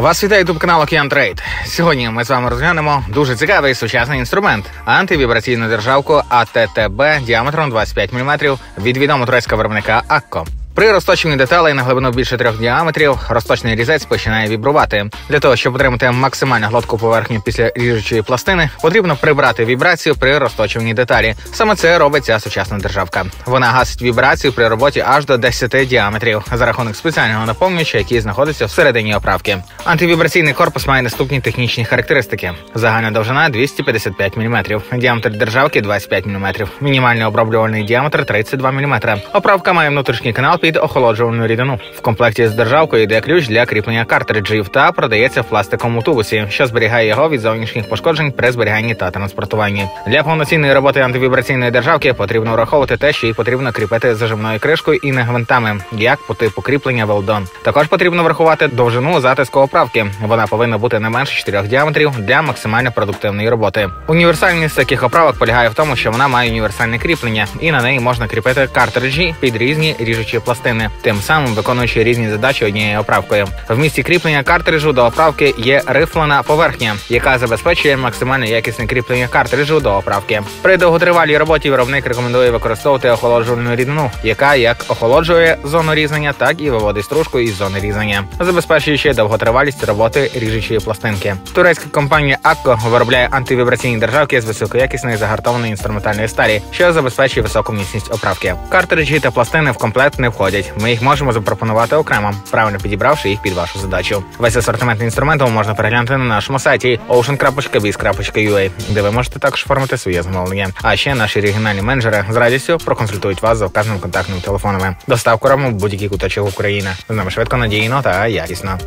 Вас вітає ютуб канал Океан Трейд. Сьогодні ми з вами розглянемо дуже цікавий сучасний інструмент – антивібраційну державку АТТБ діаметром 25 мм від відомого турецького виробника Акко. При розточенні деталей на глибину більше 3 діаметрів розточний різець починає вібрувати. Для того, щоб отримати максимально гладку поверхню після ріжучої пластини, потрібно прибрати вібрацію при розточуванні деталі. Саме це робить ця сучасна державка. Вона гасить вібрацію при роботі аж до 10 діаметрів за рахунок спеціального наповнювача, який знаходиться всередині оправки. Антивібраційний корпус має наступні технічні характеристики. Загальна довжина 255 мм, діаметр державки 25 мм, мінімальний оброблювальний діаметр 32 мм. Оправка має внутрішній канал під охолоджувальну рідину. В комплекті з державкою йде ключ для кріплення картриджів та продається в пластиковому тубусі, що зберігає його від зовнішніх пошкоджень при зберіганні та транспортуванні. Для повноцінної роботи антивібраційної державки потрібно враховувати те, що її потрібно кріпити зажимною кришкою і не гвинтами, як по типу кріплення Велдон. Також потрібно врахувати довжину затиску оправки. Вона повинна бути не менше 4 діаметрів для максимально продуктивної роботи. Універсальність таких оправок полягає в тому, що вона має універсальне кріплення, і на неї можна кріпити картриджі під різні ріжучі пластини, тим самим виконуючи різні задачі однією оправкою. В місці кріплення картриджу до оправки є рифлена поверхня, яка забезпечує максимально якісне кріплення картриджу до оправки. При довготривалій роботі виробник рекомендує використовувати охолоджувальну рідину, яка як охолоджує зону різання, так і виводить стружку із зони різання, забезпечуючи довготривалість роботи ріжучої пластинки. Турецька компанія Акко виробляє антивібраційні державки з високоякісної загартованої інструментальної сталі, що забезпечує високу міцність оправки. Картриджі та пластини в комплект не входять. Ми їх можемо запропонувати окремо, правильно підібравши їх під вашу задачу. Весь асортимент інструменту можна переглянути на нашому сайті ocean.biz.ua, де ви можете також оформити своє замовлення. А ще наші регіональні менеджери з радістю проконсультують вас за вказаними контактними телефонами. Доставку робимо в будь-який куточок України. З нами швидко, надійно та якісно.